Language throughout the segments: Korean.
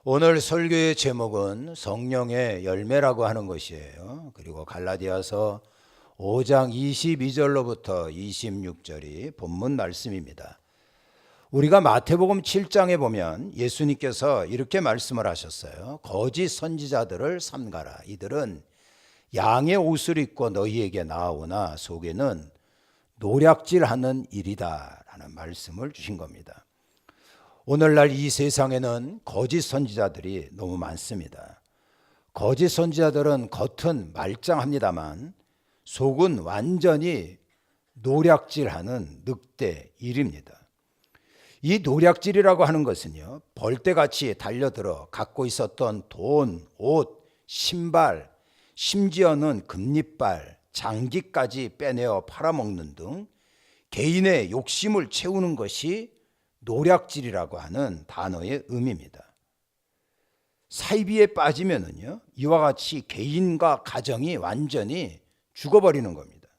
오늘 설교의 제목은 성령의 열매라고 하는 것이에요. 그리고 갈라디아서 5장 22절로부터 26절이 본문 말씀입니다. 우리가 마태복음 7장에 보면 예수님께서 이렇게 말씀을 하셨어요. 거짓 선지자들을 삼가라. 이들은 양의 옷을 입고 너희에게 나오나 속에는 노략질하는 일이다 라는 말씀을 주신 겁니다. 오늘날 이 세상에는 거짓 선지자들이 너무 많습니다. 거짓 선지자들은 겉은 말짱합니다만 속은 완전히 노략질하는 늑대 일입니다. 이 노략질이라고 하는 것은요, 벌떼같이 달려들어 갖고 있었던 돈, 옷, 신발, 심지어는 금리빨, 장기까지 빼내어 팔아먹는 등 개인의 욕심을 채우는 것이 노략질이라고 하는 단어의 의미입니다. 사이비에 빠지면은요, 이와 같이 개인과 가정이 완전히 죽어버리는 겁니다.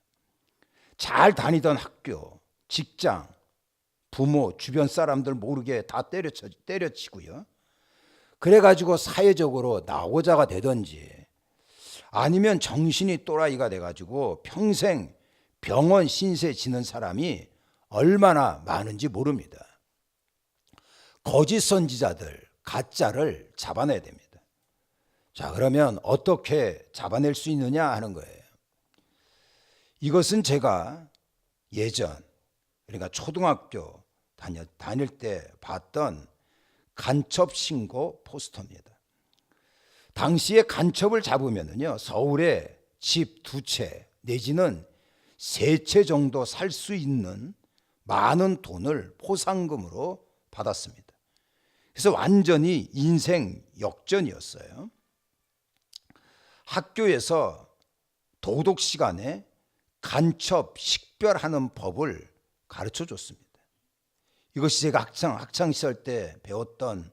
잘 다니던 학교, 직장, 부모, 주변 사람들 모르게 다 때려치고요. 그래가지고 사회적으로 낙오자가 되든지 아니면 정신이 또라이가 돼가지고 평생 병원 신세 지는 사람이 얼마나 많은지 모릅니다. 거짓 선지자들, 가짜를 잡아내야 됩니다. 자, 그러면 어떻게 잡아낼 수 있느냐 하는 거예요. 이것은 제가 예전, 그러니까 초등학교 다닐 때 봤던 간첩 신고 포스터입니다. 당시에 간첩을 잡으면요, 서울에 집 2채 내지는 3채 정도 살 수 있는 많은 돈을 포상금으로 받았습니다. 그래서 완전히 인생 역전이었어요. 학교에서 도덕 시간에 간첩 식별하는 법을 가르쳐 줬습니다. 이것이 제가 학창 시절 때 배웠던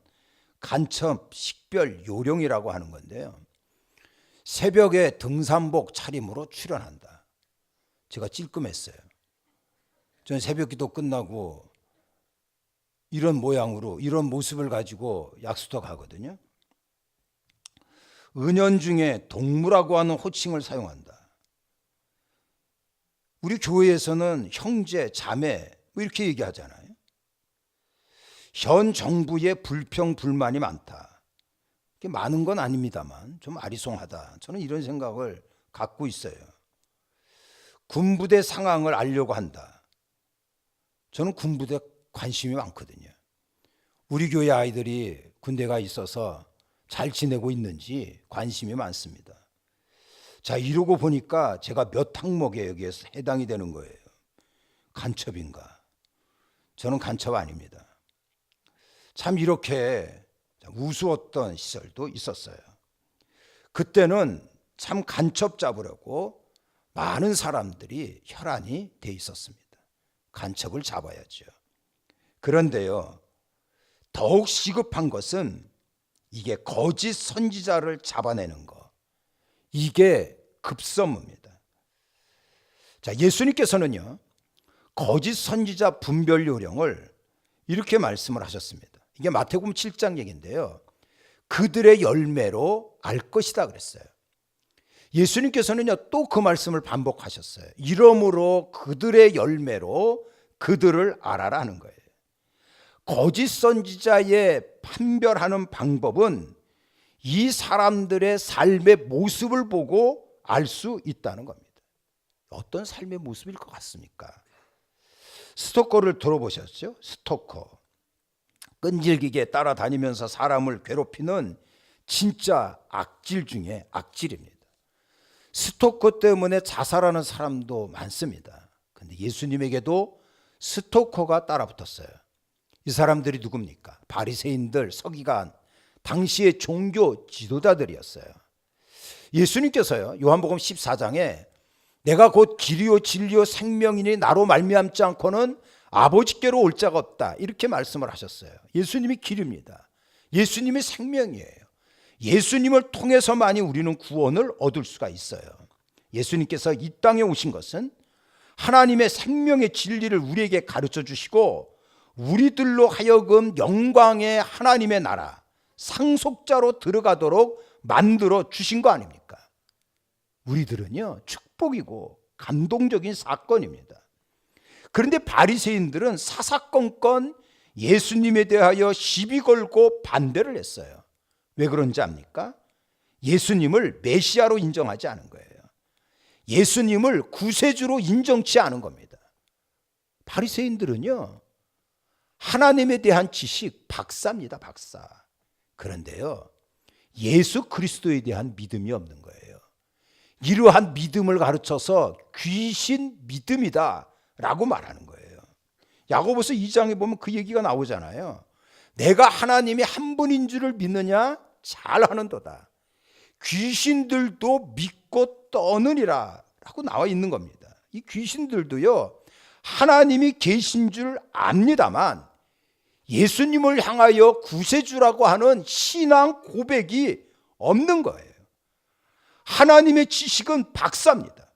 간첩 식별 요령이라고 하는 건데요. 새벽에 등산복 차림으로 출연한다. 제가 찔끔했어요. 저는 새벽 기도 끝나고 이런 모양으로, 이런 모습을 가지고 약수터 가거든요. 은연중에 동무라고 하는 호칭을 사용한다. 우리 교회에서는 형제, 자매 뭐 이렇게 얘기하잖아요. 현 정부의 불평, 불만이 많다. 많은 건 아닙니다만 좀 아리송하다. 저는 이런 생각을 갖고 있어요. 군부대 상황을 알려고 한다. 저는 군부대 관심이 많거든요. 우리 교회 아이들이 군대가 있어서 잘 지내고 있는지 관심이 많습니다. 자, 이러고 보니까 제가 몇 항목에 여기에서 해당이 되는 거예요. 간첩인가? 저는 간첩 아닙니다. 참 이렇게 우스웠던 시절도 있었어요. 그때는 참 간첩 잡으려고 많은 사람들이 혈안이 돼 있었습니다. 간첩을 잡아야죠. 그런데요, 더욱 시급한 것은 이게 거짓 선지자를 잡아내는 거. 이게 급선무입니다. 자, 예수님께서는요, 거짓 선지자 분별 요령을 이렇게 말씀을 하셨습니다. 이게 마태복음 7장 얘기인데요. 그들의 열매로 알 것이다 그랬어요. 예수님께서는요, 또 그 말씀을 반복하셨어요. 이러므로 그들의 열매로 그들을 알아라 하는 거예요. 거짓 선지자의 판별하는 방법은 이 사람들의 삶의 모습을 보고 알 수 있다는 겁니다. 어떤 삶의 모습일 것 같습니까? 스토커를 들어보셨죠? 스토커. 끈질기게 따라다니면서 사람을 괴롭히는 진짜 악질 중에 악질입니다. 스토커 때문에 자살하는 사람도 많습니다. 그런데 예수님에게도 스토커가 따라붙었어요. 이 사람들이 누굽니까? 바리새인들, 서기관, 당시의 종교 지도자들이었어요. 예수님께서요, 요한복음 14장에 내가 곧 길이요 진리요 생명이니 나로 말미암지 않고는 아버지께로 올 자가 없다, 이렇게 말씀을 하셨어요. 예수님이 길입니다. 예수님이 생명이에요. 예수님을 통해서만이 우리는 구원을 얻을 수가 있어요. 예수님께서 이 땅에 오신 것은 하나님의 생명의 진리를 우리에게 가르쳐 주시고 우리들로 하여금 영광의 하나님의 나라, 상속자로 들어가도록 만들어 주신 거 아닙니까? 우리들은요, 축복이고 감동적인 사건입니다. 그런데 바리새인들은 사사건건 예수님에 대하여 시비 걸고 반대를 했어요. 왜 그런지 압니까? 예수님을 메시아로 인정하지 않은 거예요. 예수님을 구세주로 인정치 않은 겁니다. 바리새인들은요, 하나님에 대한 지식 박사입니다, 박사. 그런데요, 예수 그리스도에 대한 믿음이 없는 거예요. 이러한 믿음을 가르쳐서 귀신 믿음이다 라고 말하는 거예요. 야고보서 2장에 보면 그 얘기가 나오잖아요. 내가 하나님이 한 분인 줄을 믿느냐? 잘하는도다. 귀신들도 믿고 떠느니라 라고 나와 있는 겁니다. 이 귀신들도요, 하나님이 계신 줄 압니다만 예수님을 향하여 구세주라고 하는 신앙 고백이 없는 거예요. 하나님의 지식은 박사입니다.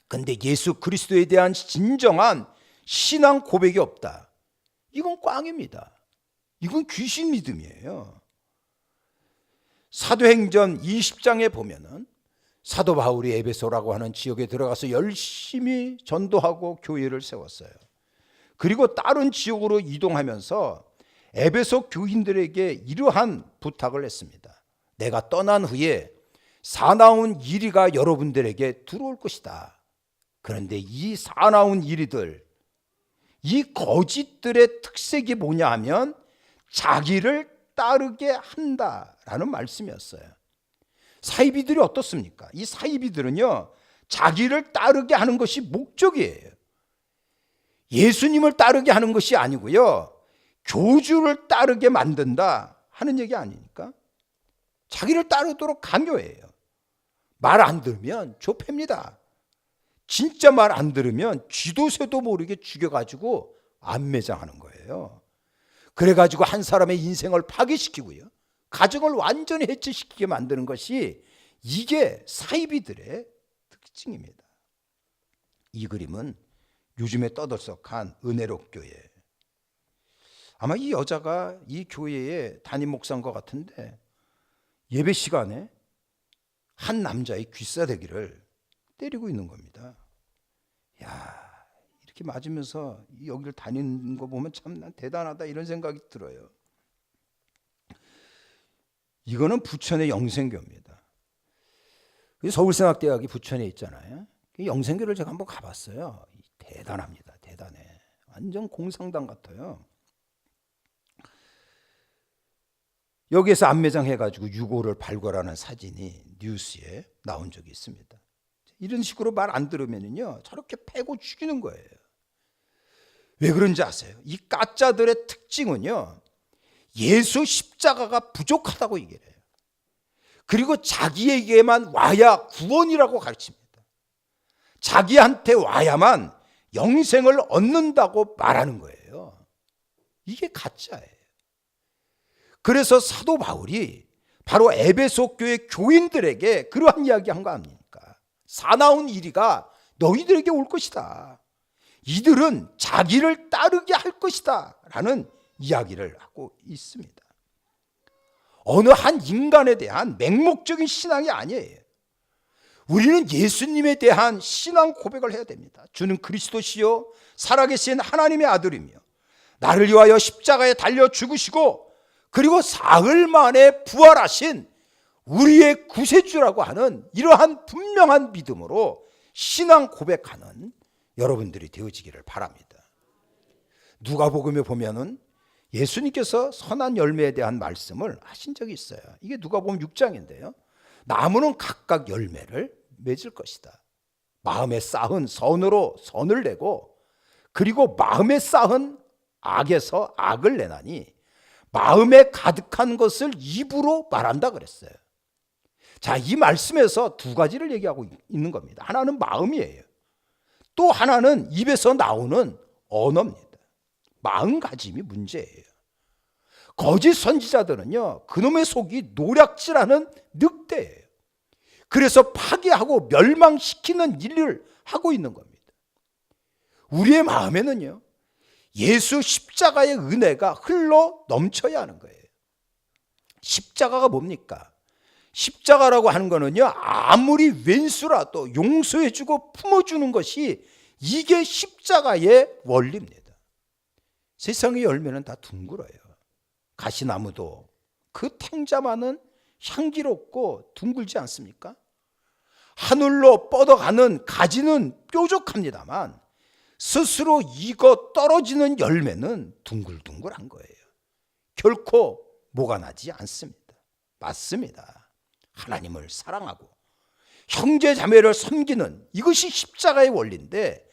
그런데 예수 그리스도에 대한 진정한 신앙 고백이 없다. 이건 꽝입니다. 이건 귀신 믿음이에요. 사도행전 20장에 보면은 사도 바울이 에베소라고 하는 지역에 들어가서 열심히 전도하고 교회를 세웠어요. 그리고 다른 지역으로 이동하면서 에베소 교인들에게 이러한 부탁을 했습니다. 내가 떠난 후에 사나운 이리가 여러분들에게 들어올 것이다. 그런데 이 사나운 이리들, 이 거짓들의 특색이 뭐냐 하면 자기를 따르게 한다라는 말씀이었어요. 사이비들이 어떻습니까? 이 사이비들은요, 자기를 따르게 하는 것이 목적이에요. 예수님을 따르게 하는 것이 아니고요, 교주를 따르게 만든다 하는 얘기 아닙니까? 자기를 따르도록 강요해요. 말 안 들으면 좁힙니다. 진짜 말 안 들으면 쥐도새도 모르게 죽여가지고 안매장하는 거예요. 그래가지고 한 사람의 인생을 파괴시키고요, 가정을 완전히 해체시키게 만드는 것이 이게 사이비들의 특징입니다. 이 그림은 요즘에 떠들썩한 은혜록 교회. 아마 이 여자가 이 교회의 담임 목사인 것 같은데 예배 시간에 한 남자의 귀싸대기를 때리고 있는 겁니다. 야, 이렇게 맞으면서 여기를 다니는 거 보면 참 난 대단하다 이런 생각이 들어요. 이거는 부천의 영생교입니다. 서울생학대학이 부천에 있잖아요. 영생교를 제가 한번 가봤어요. 대단합니다. 대단해. 완전 공상당 같아요. 여기에서 안매장 해가지고 유고를 발굴하는 사진이 뉴스에 나온 적이 있습니다. 이런 식으로 말 안 들으면요, 저렇게 패고 죽이는 거예요. 왜 그런지 아세요? 이 가짜들의 특징은요, 예수 십자가가 부족하다고 얘기를 해요. 그리고 자기에게만 와야 구원이라고 가르칩니다. 자기한테 와야만 영생을 얻는다고 말하는 거예요. 이게 가짜예요. 그래서 사도 바울이 바로 에베소 교회 교인들에게 그러한 이야기 한 거 아닙니까? 사나운 이리가 너희들에게 올 것이다. 이들은 자기를 따르게 할 것이다 라는 이야기를 하고 있습니다. 어느 한 인간에 대한 맹목적인 신앙이 아니에요. 우리는 예수님에 대한 신앙 고백을 해야 됩니다. 주는 그리스도시요 살아계신 하나님의 아들이며 나를 위하여 십자가에 달려 죽으시고 그리고 사흘 만에 부활하신 우리의 구세주라고 하는 이러한 분명한 믿음으로 신앙 고백하는 여러분들이 되어지기를 바랍니다. 누가복음에 보면은 예수님께서 선한 열매에 대한 말씀을 하신 적이 있어요. 이게 누가복음 6장인데요. 나무는 각각 열매를 맺을 것이다. 마음에 쌓은 선으로 선을 내고 그리고 마음에 쌓은 악에서 악을 내나니 마음에 가득한 것을 입으로 말한다 그랬어요. 자, 이 말씀에서 두 가지를 얘기하고 있는 겁니다. 하나는 마음이에요. 또 하나는 입에서 나오는 언어입니다. 마음가짐이 문제예요. 거짓 선지자들은요, 그놈의 속이 노략질하는 늑대예요. 그래서 파괴하고 멸망시키는 일을 하고 있는 겁니다. 우리의 마음에는요, 예수 십자가의 은혜가 흘러 넘쳐야 하는 거예요. 십자가가 뭡니까? 십자가라고 하는 거는요, 아무리 왼수라도 용서해주고 품어주는 것이 이게 십자가의 원리입니다. 세상의 열매는 다 둥글어요. 가시나무도 그 탱자만은 향기롭고 둥글지 않습니까? 하늘로 뻗어가는 가지는 뾰족합니다만 스스로 익어 떨어지는 열매는 둥글둥글한 거예요. 결코 모가 나지 않습니다. 맞습니다. 하나님을 사랑하고 형제 자매를 섬기는 이것이 십자가의 원리인데,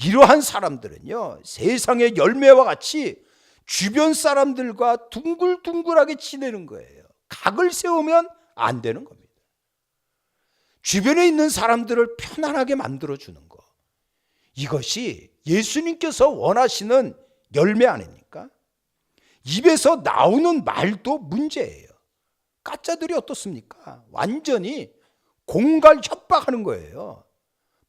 이러한 사람들은요, 세상의 열매와 같이 주변 사람들과 둥글둥글하게 지내는 거예요. 각을 세우면 안 되는 겁니다. 주변에 있는 사람들을 편안하게 만들어주는 거, 이것이 예수님께서 원하시는 열매 아닙니까? 입에서 나오는 말도 문제예요. 가짜들이 어떻습니까? 완전히 공갈 협박하는 거예요.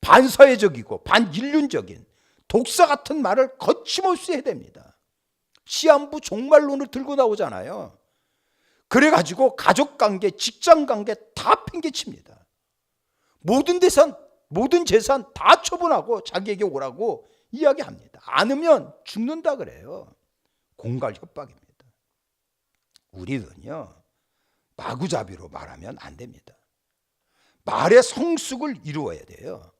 반사회적이고 반인륜적인 독사 같은 말을 거침없이 해야 됩니다. 시한부 종말론을 들고 나오잖아요. 그래가지고 가족관계, 직장관계 다 팽개칩니다. 모든 재산 다 처분하고 자기에게 오라고 이야기합니다. 않으면 죽는다 그래요. 공갈 협박입니다. 우리는요, 마구잡이로 말하면 안 됩니다. 말의 성숙을 이루어야 돼요.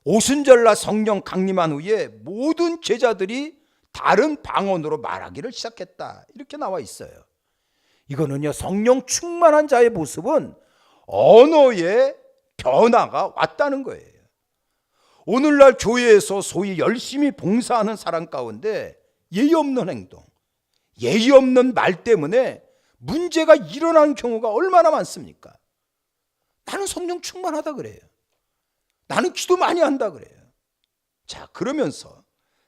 오순절날 성령 강림한 후에 모든 제자들이 다른 방언으로 말하기를 시작했다, 이렇게 나와 있어요. 이거는요, 성령 충만한 자의 모습은 언어의 변화가 왔다는 거예요. 오늘날 교회에서 소위 열심히 봉사하는 사람 가운데 예의 없는 행동, 예의 없는 말 때문에 문제가 일어나는 경우가 얼마나 많습니까? 나는 성령 충만하다 그래요. 나는 기도 많이 한다 그래요. 자, 그러면서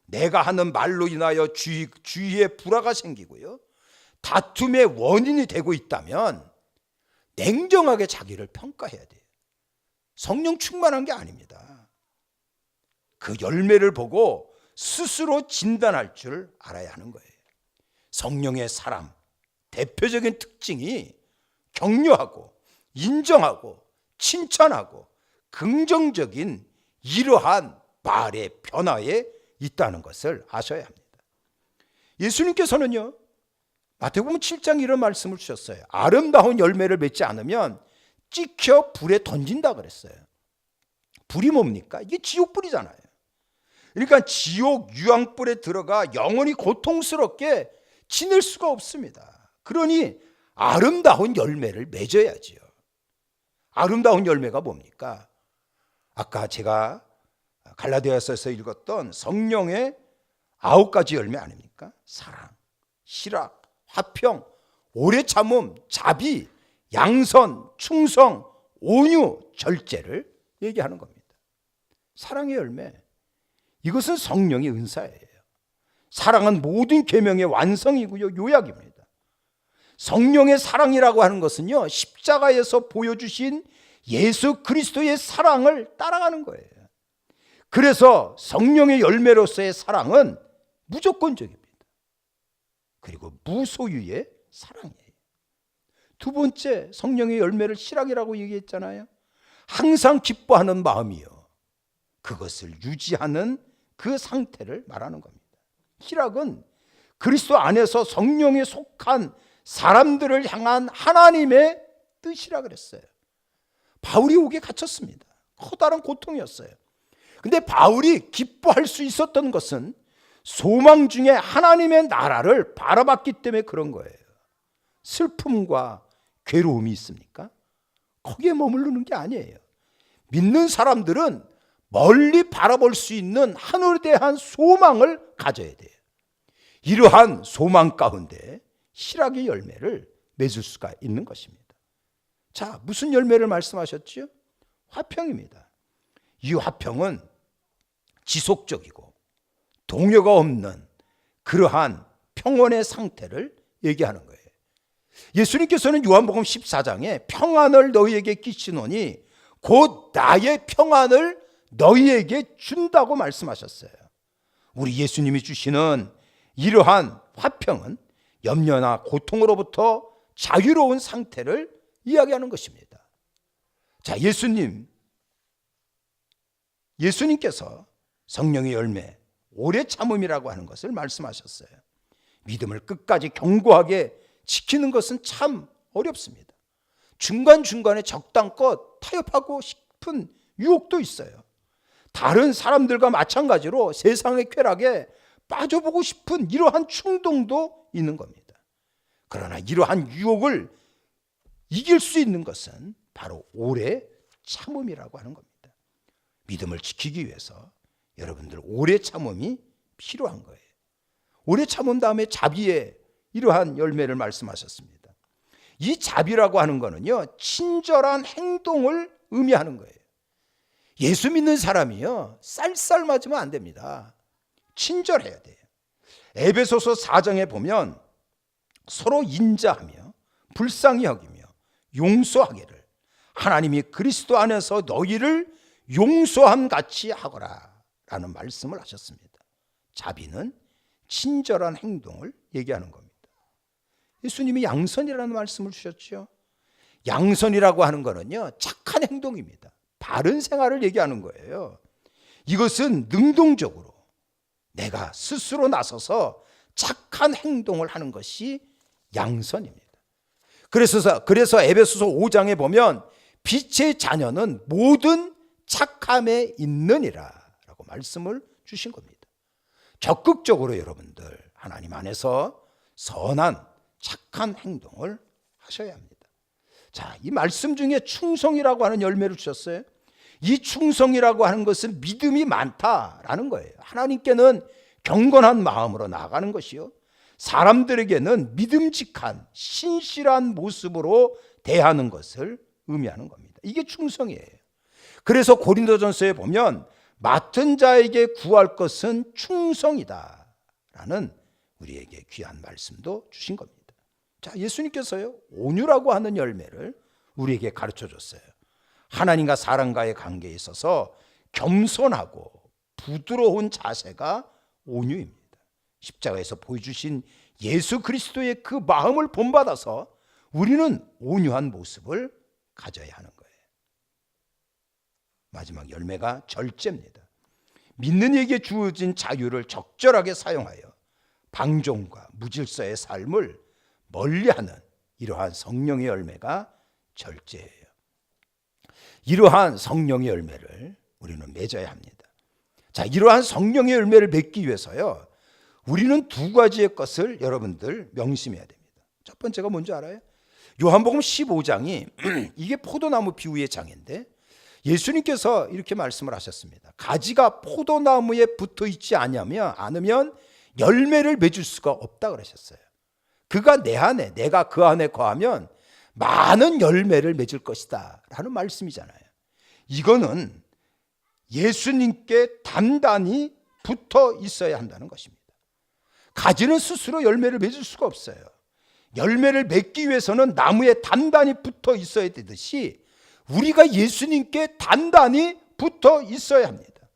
내가 하는 말로 인하여 주위에 불화가 생기고요, 다툼의 원인이 되고 있다면 냉정하게 자기를 평가해야 돼요. 성령 충만한 게 아닙니다. 그 열매를 보고 스스로 진단할 줄 알아야 하는 거예요. 성령의 사람 대표적인 특징이 격려하고 인정하고 칭찬하고 긍정적인 이러한 말의 변화에 있다는 것을 아셔야 합니다. 예수님께서는요, 마태복음 7장 이런 말씀을 주셨어요. 아름다운 열매를 맺지 않으면 찍혀 불에 던진다 그랬어요. 불이 뭡니까? 이게 지옥불이잖아요. 그러니까 지옥 유황불에 들어가 영원히 고통스럽게 지낼 수가 없습니다. 그러니 아름다운 열매를 맺어야지요. 아름다운 열매가 뭡니까? 아까 제가 갈라디아서에서 읽었던 성령의 9가지 열매 아닙니까? 사랑, 희락, 화평, 오래 참음, 자비, 양선, 충성, 온유, 절제를 얘기하는 겁니다. 사랑의 열매, 이것은 성령의 은사예요. 사랑은 모든 계명의 완성이고요, 요약입니다. 성령의 사랑이라고 하는 것은요, 십자가에서 보여주신 예수 그리스도의 사랑을 따라가는 거예요. 그래서 성령의 열매로서의 사랑은 무조건적입니다. 그리고 무소유의 사랑이에요. 두 번째, 성령의 열매를 희락이라고 얘기했잖아요. 항상 기뻐하는 마음이요, 그것을 유지하는 그 상태를 말하는 겁니다. 희락은 그리스도 안에서 성령에 속한 사람들을 향한 하나님의 뜻이라 그랬어요. 바울이 옥에 갇혔습니다. 커다란 고통이었어요. 근데 바울이 기뻐할 수 있었던 것은 소망 중에 하나님의 나라를 바라봤기 때문에 그런 거예요. 슬픔과 괴로움이 있습니까? 거기에 머무르는 게 아니에요. 믿는 사람들은 멀리 바라볼 수 있는 하늘에 대한 소망을 가져야 돼요. 이러한 소망 가운데 희락의 열매를 맺을 수가 있는 것입니다. 자, 무슨 열매를 말씀하셨죠? 화평입니다. 이 화평은 지속적이고 동요가 없는 그러한 평온의 상태를 얘기하는 거예요. 예수님께서는 요한복음 14장에 평안을 너희에게 끼치노니 곧 나의 평안을 너희에게 준다고 말씀하셨어요. 우리 예수님이 주시는 이러한 화평은 염려나 고통으로부터 자유로운 상태를 이야기하는 것입니다. 자, 예수님께서 성령의 열매, 오래 참음이라고 하는 것을 말씀하셨어요. 믿음을 끝까지 견고하게 지키는 것은 참 어렵습니다. 중간중간에 적당껏 타협하고 싶은 유혹도 있어요. 다른 사람들과 마찬가지로 세상의 쾌락에 빠져보고 싶은 이러한 충동도 있는 겁니다. 그러나 이러한 유혹을 이길 수 있는 것은 바로 오래 참음이라고 하는 겁니다. 믿음을 지키기 위해서 여러분들 오래 참음이 필요한 거예요. 오래 참음 다음에 자비의 이러한 열매를 말씀하셨습니다. 이 자비라고 하는 거는요, 친절한 행동을 의미하는 거예요. 예수 믿는 사람이요, 쌀쌀맞으면 안 됩니다. 친절해야 돼요. 에베소서 4장에 보면 서로 인자하며 불쌍히 여기며 용서하기를 하나님이 그리스도 안에서 너희를 용서함 같이 하거라 라는 말씀을 하셨습니다. 자비는 친절한 행동을 얘기하는 겁니다. 예수님이 양선이라는 말씀을 주셨죠. 양선이라고 하는 거는요, 착한 행동입니다. 바른 생활을 얘기하는 거예요. 이것은 능동적으로 내가 스스로 나서서 착한 행동을 하는 것이 양선입니다. 그래서 에베소서 5장에 보면 빛의 자녀는 모든 착함에 있느니라 라고 말씀을 주신 겁니다. 적극적으로 여러분들 하나님 안에서 선한 착한 행동을 하셔야 합니다. 자, 이 말씀 중에 충성이라고 하는 열매를 주셨어요. 이 충성이라고 하는 것은 믿음이 많다라는 거예요. 하나님께는 경건한 마음으로 나아가는 것이요, 사람들에게는 믿음직한 신실한 모습으로 대하는 것을 의미하는 겁니다. 이게 충성이에요. 그래서 고린도전서에 보면 맡은 자에게 구할 것은 충성이다 라는 우리에게 귀한 말씀도 주신 겁니다. 자, 예수님께서요, 온유라고 하는 열매를 우리에게 가르쳐 줬어요. 하나님과 사람과의 관계에 있어서 겸손하고 부드러운 자세가 온유입니다. 십자가에서 보여주신 예수 그리스도의 그 마음을 본받아서 우리는 온유한 모습을 가져야 하는 거예요. 마지막 열매가 절제입니다. 믿는 이에게 주어진 자유를 적절하게 사용하여 방종과 무질서의 삶을 멀리하는 이러한 성령의 열매가 절제예요. 이러한 성령의 열매를 우리는 맺어야 합니다. 자, 이러한 성령의 열매를 맺기 위해서요, 우리는 두 가지의 것을 여러분들 명심해야 됩니다. 첫 번째가 뭔지 알아요? 요한복음 15장이 이게 포도나무 비유의 장인데 예수님께서 이렇게 말씀을 하셨습니다. 가지가 포도나무에 붙어 있지 않으면 열매를 맺을 수가 없다 그러셨어요. 그가 내 안에, 내가 그 안에 거하면 많은 열매를 맺을 것이다 라는 말씀이잖아요. 이거는 예수님께 단단히 붙어 있어야 한다는 것입니다. 가지는 스스로 열매를 맺을 수가 없어요. 열매를 맺기 위해서는 나무에 단단히 붙어 있어야 되듯이 우리가 예수님께 단단히 붙어 있어야 합니다.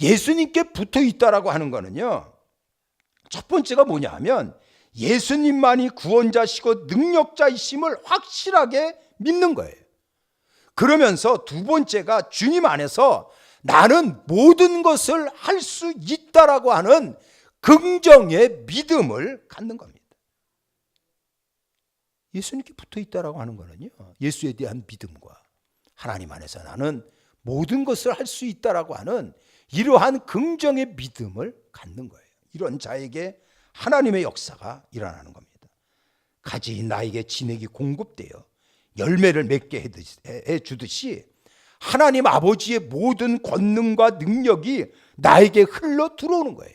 예수님께 붙어 있다라고 하는 거는요, 첫 번째가 뭐냐 하면 예수님만이 구원자시고 능력자이심을 확실하게 믿는 거예요. 그러면서 두 번째가 주님 안에서 나는 모든 것을 할 수 있다라고 하는 긍정의 믿음을 갖는 겁니다. 예수님께 붙어 있다라고 하는 거는요, 예수에 대한 믿음과 하나님 안에서 나는 모든 것을 할 수 있다라고 하는 이러한 긍정의 믿음을 갖는 거예요. 이런 자에게 하나님의 역사가 일어나는 겁니다. 가지인 나에게 진액이 공급되어 열매를 맺게 해주듯이 하나님 아버지의 모든 권능과 능력이 나에게 흘러 들어오는 거예요.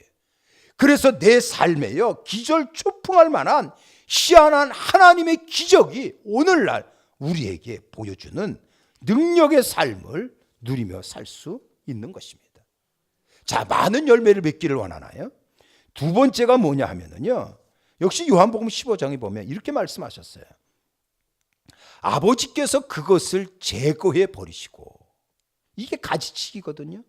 그래서 내 삶에요, 기절초풍할 만한 희한한 하나님의 기적이 오늘날 우리에게 보여주는 능력의 삶을 누리며 살 수 있는 것입니다. 자, 많은 열매를 맺기를 원하나요? 두 번째가 뭐냐 하면은요, 역시 요한복음 15장에 보면 이렇게 말씀하셨어요. 아버지께서 그것을 제거해 버리시고, 이게 가지치기거든요.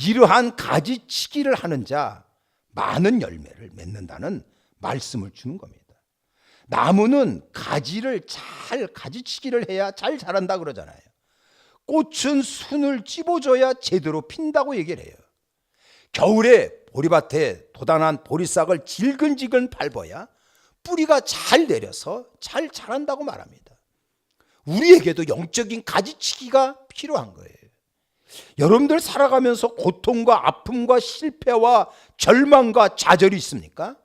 이러한 가지치기를 하는 자 많은 열매를 맺는다는 말씀을 주는 겁니다. 나무는 가지를 잘 가지치기를 해야 잘 자란다 그러잖아요. 꽃은 순을 찝어줘야 제대로 핀다고 얘기를 해요. 겨울에 보리밭에 돋아난 보리싹을 질근질근 밟아야 뿌리가 잘 내려서 잘 자란다고 말합니다. 우리에게도 영적인 가지치기가 필요한 거예요. 여러분들 살아가면서 고통과 아픔과 실패와 절망과 좌절이 있습니까?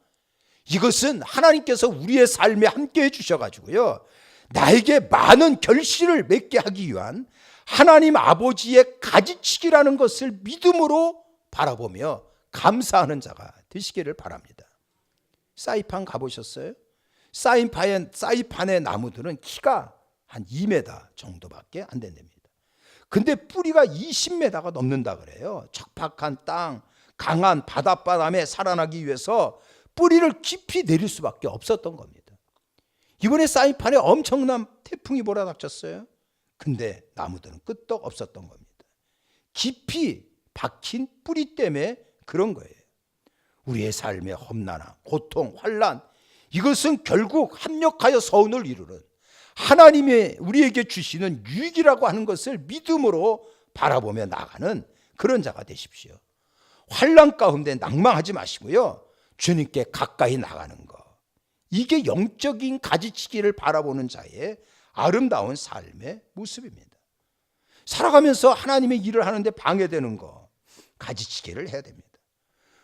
이것은 하나님께서 우리의 삶에 함께 해주셔가지고요, 나에게 많은 결실을 맺게 하기 위한 하나님 아버지의 가지치기라는 것을 믿음으로 바라보며 감사하는 자가 되시기를 바랍니다. 사이판 가보셨어요? 사이판의 나무들은 키가 한 2m 정도밖에 안 된답니다. 근데 뿌리가 20m가 넘는다 그래요. 척박한 땅, 강한 바닷바람에 살아나기 위해서 뿌리를 깊이 내릴 수밖에 없었던 겁니다. 이번에 사이판에 엄청난 태풍이 몰아닥쳤어요. 근데 나무들은 끄떡 없었던 겁니다. 깊이 박힌 뿌리 때문에 그런 거예요. 우리의 삶의 험난함, 고통, 환난, 이것은 결국 합력하여 서운을 이루는 하나님의 우리에게 주시는 유익이라고 하는 것을 믿음으로 바라보며 나가는 그런 자가 되십시오. 환난 가운데 낭망하지 마시고요, 주님께 가까이 나가는 것, 이게 영적인 가지치기를 바라보는 자의 아름다운 삶의 모습입니다. 살아가면서 하나님의 일을 하는데 방해되는 거, 가지치기를 해야 됩니다.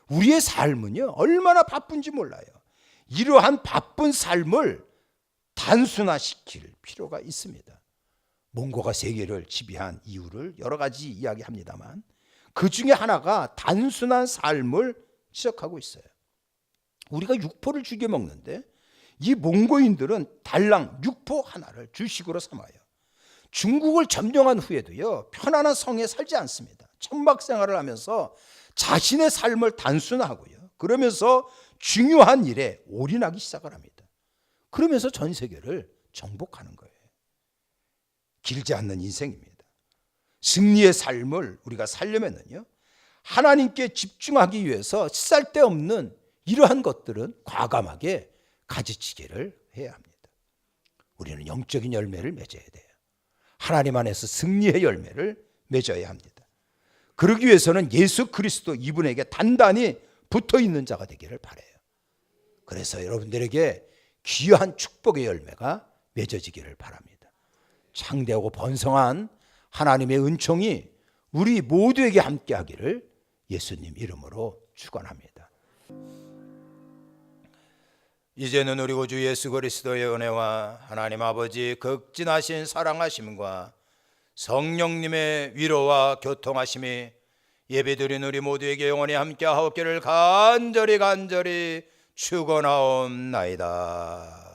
우리의 삶은요, 얼마나 바쁜지 몰라요. 이러한 바쁜 삶을 단순화시킬 필요가 있습니다. 몽고가 세계를 지배한 이유를 여러 가지 이야기합니다만 그 중에 하나가 단순한 삶을 지적하고 있어요. 우리가 육포를 죽여 먹는데 이 몽고인들은 달랑 육포 하나를 주식으로 삼아요. 중국을 점령한 후에도요, 편안한 성에 살지 않습니다. 천막 생활을 하면서 자신의 삶을 단순화하고요, 그러면서 중요한 일에 올인하기 시작을 합니다. 그러면서 전 세계를 정복하는 거예요. 길지 않는 인생입니다. 승리의 삶을 우리가 살려면요, 하나님께 집중하기 위해서 쓸데없는 이러한 것들은 과감하게 가지치기를 해야 합니다. 우리는 영적인 열매를 맺어야 돼요. 하나님 안에서 승리의 열매를 맺어야 합니다. 그러기 위해서는 예수 그리스도 이분에게 단단히 붙어있는 자가 되기를 바라요. 그래서 여러분들에게 귀한 축복의 열매가 맺어지기를 바랍니다. 창대하고 번성한 하나님의 은총이 우리 모두에게 함께하기를 예수님 이름으로 축원합니다. 이제는 우리 구주 예수 그리스도의 은혜와 하나님 아버지 극진하신 사랑하심과 성령님의 위로와 교통하심이 예배드린 우리 모두에게 영원히 함께하옵기를 간절히 축원하옵나이다.